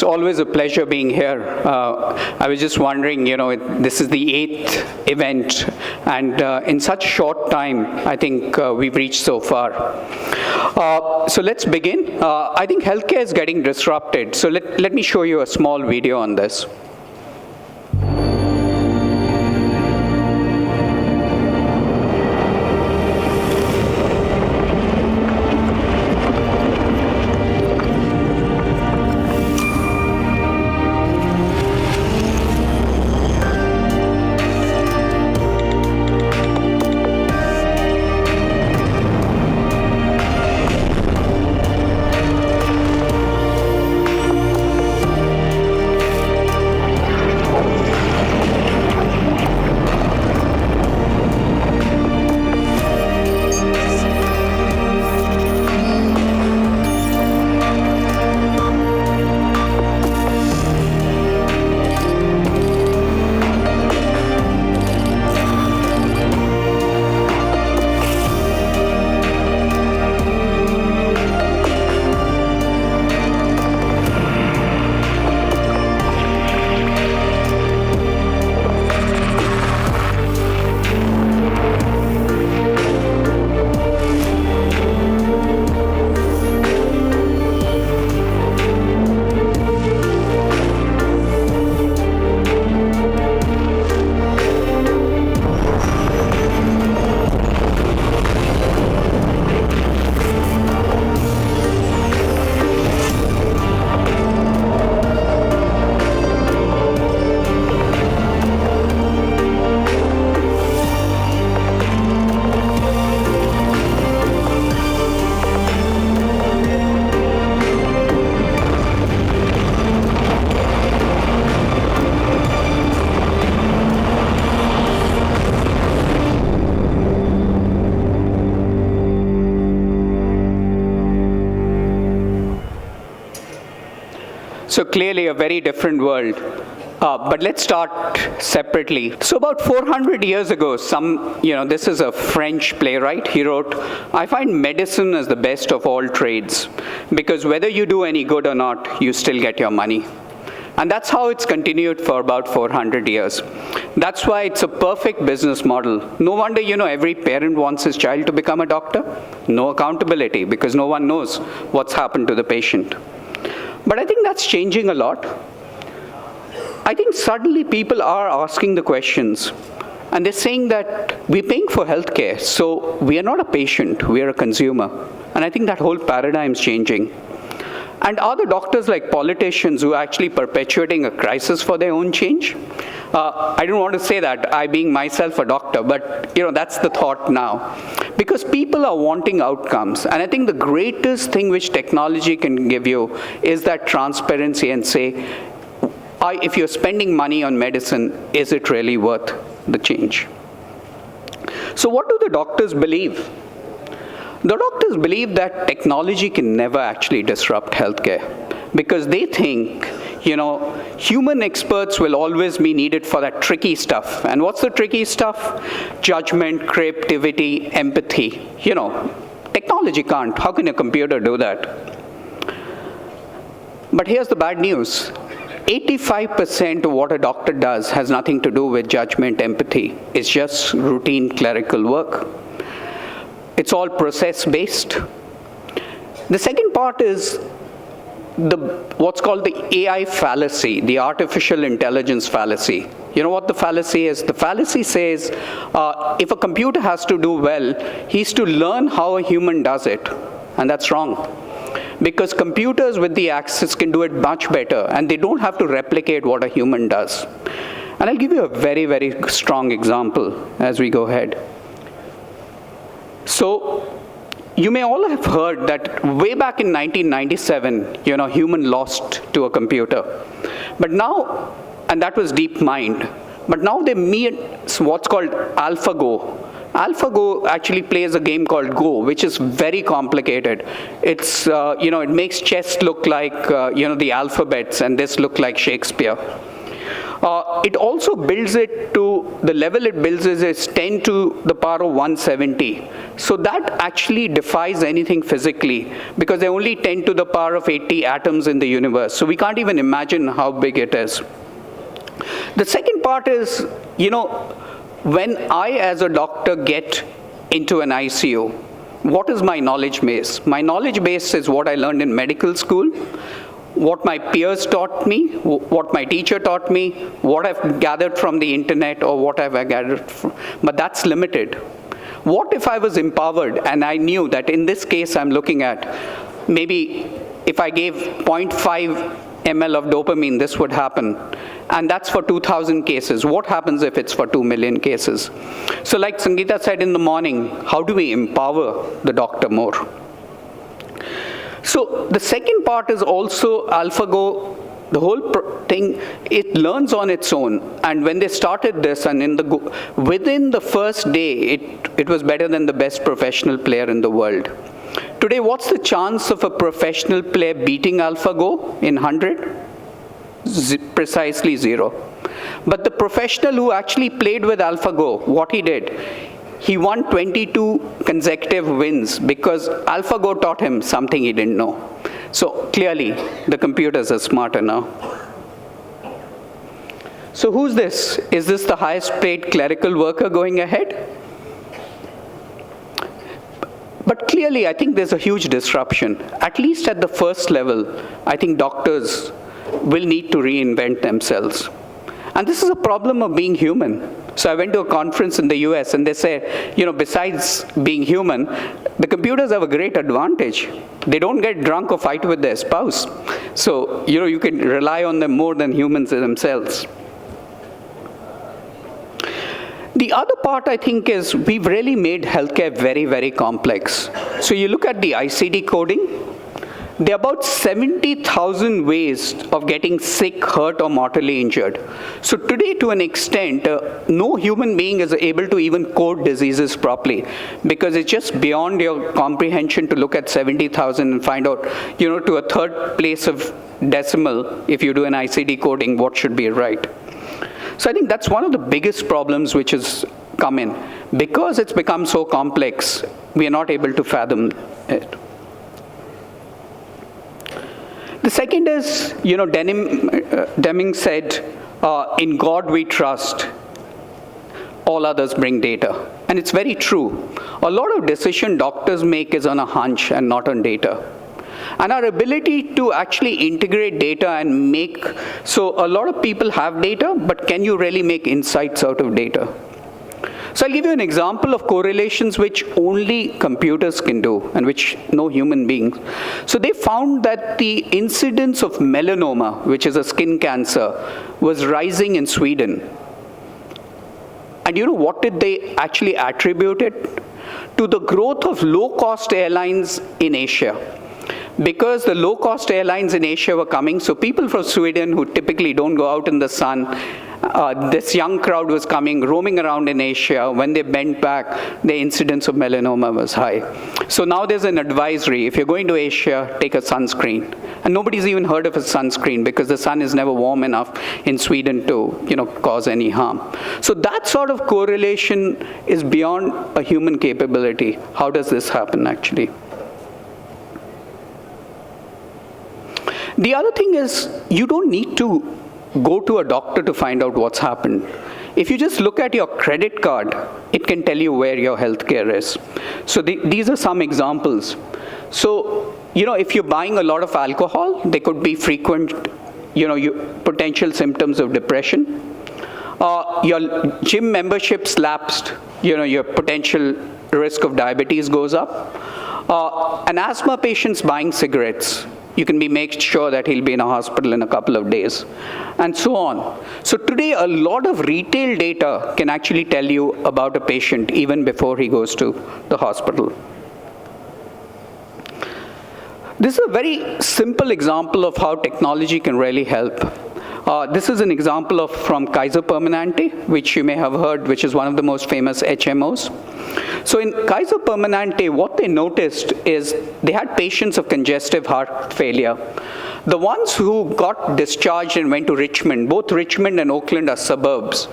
it's always a pleasure being here. I was just wondering, this is the 8th event, and in such short time, I think we've reached so far. So let's begin. I think healthcare is getting disrupted. So let me show you a small video on this. So clearly a very different world. But let's start separately. So about 400 years ago, this is a French playwright. He wrote, "I find medicine is the best of all trades, because whether you do any good or not, you still get your money." And that's how it's continued for about 400 years. That's why it's a perfect business model. No wonder, every parent wants his child to become a doctor. No accountability, because no one knows what's happened to the patient. But I think that's changing a lot. I think suddenly people are asking the questions, and they're saying that we're paying for healthcare, so we are not a patient, we are a consumer. And I think that whole paradigm's changing. And are the doctors like politicians who are actually perpetuating a crisis for their own change? I don't want to say that, I being myself a doctor, but that's the thought now. Because people are wanting outcomes. And I think the greatest thing which technology can give you is that transparency and say, if you're spending money on medicine, is it really worth the change? So what do the doctors believe? The doctors believe that technology can never actually disrupt healthcare, because they think, human experts will always be needed for that tricky stuff. And what's the tricky stuff? Judgment, creativity, empathy. Technology can't. How can a computer do that? But here's the bad news. 85% of what a doctor does has nothing to do with judgment, empathy. It's just routine clerical work. It's all process-based. The second part is what's called the AI fallacy, the artificial intelligence fallacy. You know what the fallacy is? The fallacy says if a computer has to do well, he's to learn how a human does it. And that's wrong. Because computers with the access can do it much better, and they don't have to replicate what a human does. And I'll give you a very, very strong example as we go ahead. So you may all have heard that way back in 1997, human lost to a computer. But now, and that was DeepMind, but now they meet what's called AlphaGo. AlphaGo actually plays a game called Go, which is very complicated. It's, it makes chess look like, the alphabets, and this look like Shakespeare. It also builds it to, the level it builds is 10 to the power of 170. So that actually defies anything physically, because there are only 10 to the power of 80 atoms in the universe. So we can't even imagine how big it is. The second part is, when I as a doctor get into an ICU, what is my knowledge base? My knowledge base is what I learned in medical school, what my peers taught me, what my teacher taught me, what I've gathered from the internet, or what I've gathered from, but that's limited. What if I was empowered and I knew that in this case I'm looking at, maybe if I gave 0.5 ml of dopamine, this would happen. And that's for 2,000 cases. What happens if it's for 2 million cases? So like Sangeeta said in the morning, how do we empower the doctor more? So the second part is also AlphaGo. The whole thing, it learns on its own. And when they started this, and within the first day, it was better than the best professional player in the world. Today, what's the chance of a professional player beating AlphaGo in 100? Precisely 0. But the professional who actually played with AlphaGo, what he did, he won 22 consecutive wins because AlphaGo taught him something he didn't know. So clearly, the computers are smarter now. So who's this? Is this the highest paid clerical worker going ahead? But clearly, I think there's a huge disruption. At least at the first level, I think doctors will need to reinvent themselves. And this is a problem of being human. So I went to a conference in the US and they said, besides being human, the computers have a great advantage. They don't get drunk or fight with their spouse. So, you can rely on them more than humans themselves. The other part, I think, is we've really made healthcare very, very complex. So you look at the ICD coding, there are about 70,000 ways of getting sick, hurt, or mortally injured. So today, to an extent, no human being is able to even code diseases properly, because it's just beyond your comprehension to look at 70,000 and find out, to a third place of decimal, if you do an ICD coding, what should be right. So I think that's one of the biggest problems which has come in. Because it's become so complex, we are not able to fathom it. The second is, Deming said, in God we trust, all others bring data. And it's very true. A lot of decision doctors make is on a hunch and not on data. And our ability to actually integrate data and so a lot of people have data, but can you really make insights out of data? So I'll give you an example of correlations which only computers can do and which no human beings. So they found that the incidence of melanoma, which is a skin cancer, was rising in Sweden. And what did they actually attribute it? To the growth of low-cost airlines in Asia. Because the low-cost airlines in Asia were coming, so people from Sweden who typically don't go out in the sun, this young crowd was coming, roaming around in Asia. When they bent back, the incidence of melanoma was high. So now there's an advisory. If you're going to Asia, take a sunscreen. And nobody's even heard of a sunscreen because the sun is never warm enough in Sweden to, cause any harm. So that sort of correlation is beyond a human capability. How does this happen, actually? The other thing is, you don't need to go to a doctor to find out what's happened. If you just look at your credit card, it can tell you where your healthcare is. So these are some examples. So, if you're buying a lot of alcohol, there could be frequent, potential symptoms of depression. Your gym membership's lapsed, your potential risk of diabetes goes up. An asthma patient's buying cigarettes, you can make sure that he'll be in a hospital in a couple of days, and so on. So today, a lot of retail data can actually tell you about a patient even before he goes to the hospital. This is a very simple example of how technology can really help. This is an example from Kaiser Permanente, which you may have heard, which is one of the most famous HMOs. So in Kaiser Permanente, what they noticed is they had patients of congestive heart failure. The ones who got discharged and went to Richmond, both Richmond and Oakland are suburbs,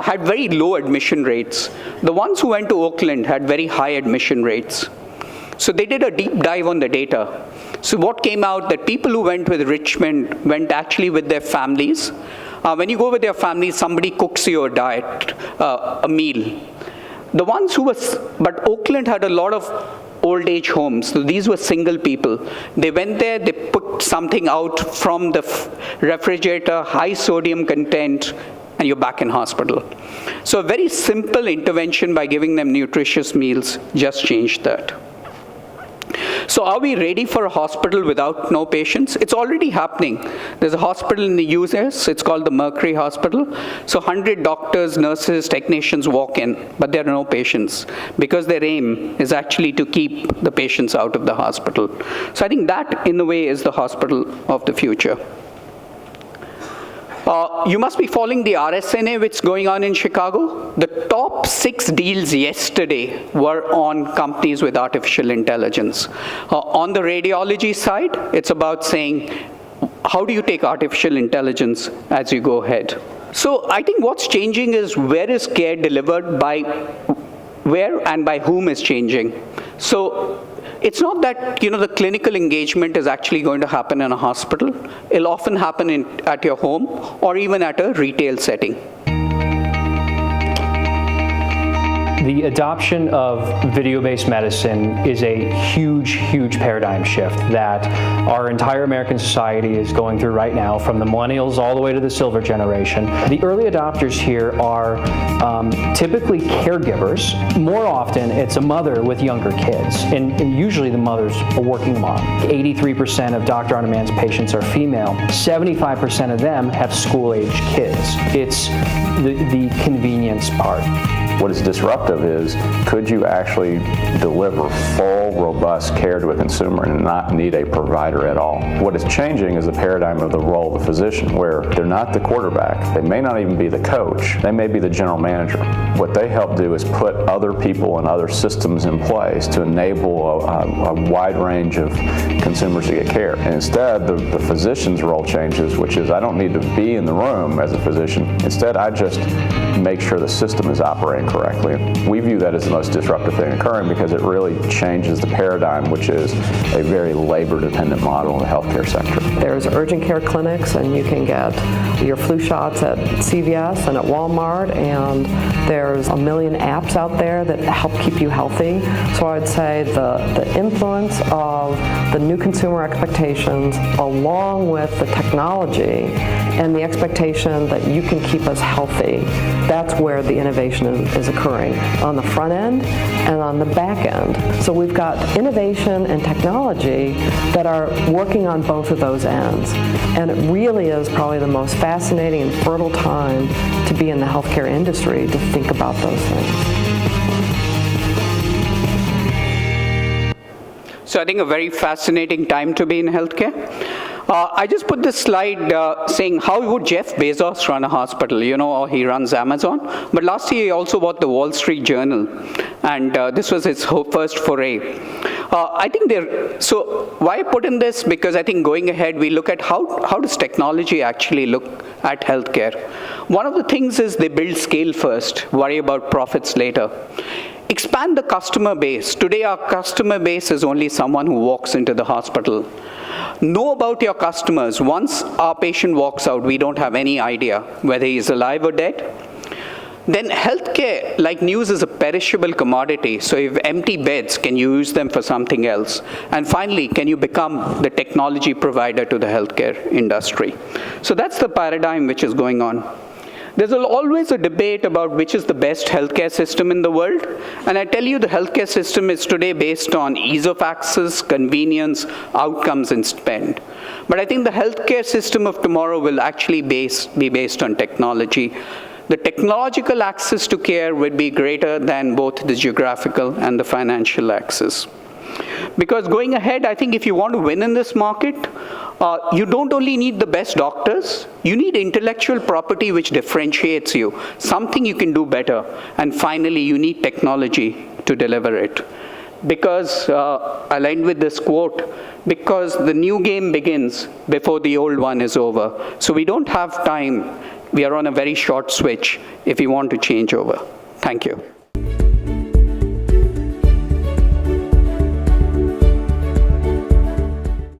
had very low admission rates. The ones who went to Oakland had very high admission rates. So they did a deep dive on the data. So what came out that people who went with Richmond went actually with their families. When you go with your family, somebody cooks you a diet, a meal. The ones who but Oakland had a lot of old age homes. So these were single people. They went there, they put something out from the refrigerator, high sodium content, and you're back in hospital. So a very simple intervention by giving them nutritious meals just changed that. So are we ready for a hospital without no patients? It's already happening. There's a hospital in the US, it's called the Mercury Hospital. So 100 doctors, nurses, technicians walk in, but there are no patients because their aim is actually to keep the patients out of the hospital. So I think that, in a way, is the hospital of the future. You must be following the RSNA, which is going on in Chicago. The top 6 deals yesterday were on companies with artificial intelligence. On the radiology side, it's about saying, how do you take artificial intelligence as you go ahead? So I think what's changing is where is care delivered, by where and by whom is changing. So it's not that the clinical engagement is actually going to happen in a hospital. It'll often happen at your home or even at a retail setting. The adoption of video-based medicine is a huge, huge paradigm shift that our entire American society is going through right now, from the millennials all the way to the silver generation. The early adopters here are typically caregivers. More often, it's a mother with younger kids, and usually the mother's a working mom. 83% of Dr. On Demand's patients are female. 75% of them have school-age kids. It's the convenience part. What is disruptive is, could you actually deliver full, robust care to a consumer and not need a provider at all? What is changing is the paradigm of the role of the physician, where they're not the quarterback. They may not even be the coach. They may be the general manager. What they help do is put other people and other systems in place to enable a wide range of consumers to get care. And instead, the physician's role changes, which is, I don't need to be in the room as a physician. Instead, I just make sure the system is operating correctly. We view that as the most disruptive thing occurring because it really changes the paradigm, which is a very labor-dependent model in the healthcare sector. There's urgent care clinics, and you can get your flu shots at CVS and at Walmart, and there's a million apps out there that help keep you healthy. So I'd say the influence of the new consumer expectations, along with the technology and the expectation that you can keep us healthy, that's where the innovation is occurring, on the front end and on the back end. So we've got innovation and technology that are working on both of those ends. And it really is probably the most fascinating and fertile time to be in the healthcare industry to think about those things. So I think a very fascinating time to be in healthcare. I just put this slide saying, how would Jeff Bezos run a hospital? Or he runs Amazon. But last year he also bought the Wall Street Journal, and this was his first foray. I think so why I put in this, because I think going ahead we look at how does technology actually look at healthcare. One of the things is they build scale first, worry about profits later. Expand the customer base. Today our customer base is only someone who walks into the hospital. Know about your customers. Once our patient walks out, we don't have any idea whether he's alive or dead. Then healthcare, like news, is a perishable commodity. So if empty beds, can you use them for something else? And finally, can you become the technology provider to the healthcare industry? So that's the paradigm which is going on. There's always a debate about which is the best healthcare system in the world. And I tell you, the healthcare system is today based on ease of access, convenience, outcomes, and spend. But I think the healthcare system of tomorrow will actually be based on technology. The technological access to care would be greater than both the geographical and the financial access. Because going ahead, I think if you want to win in this market, you don't only need the best doctors, you need intellectual property which differentiates you, something you can do better. And finally, you need technology to deliver it. Because, I'll end with this quote, because the new game begins before the old one is over. So we don't have time. We are on a very short switch if we want to change over. Thank you.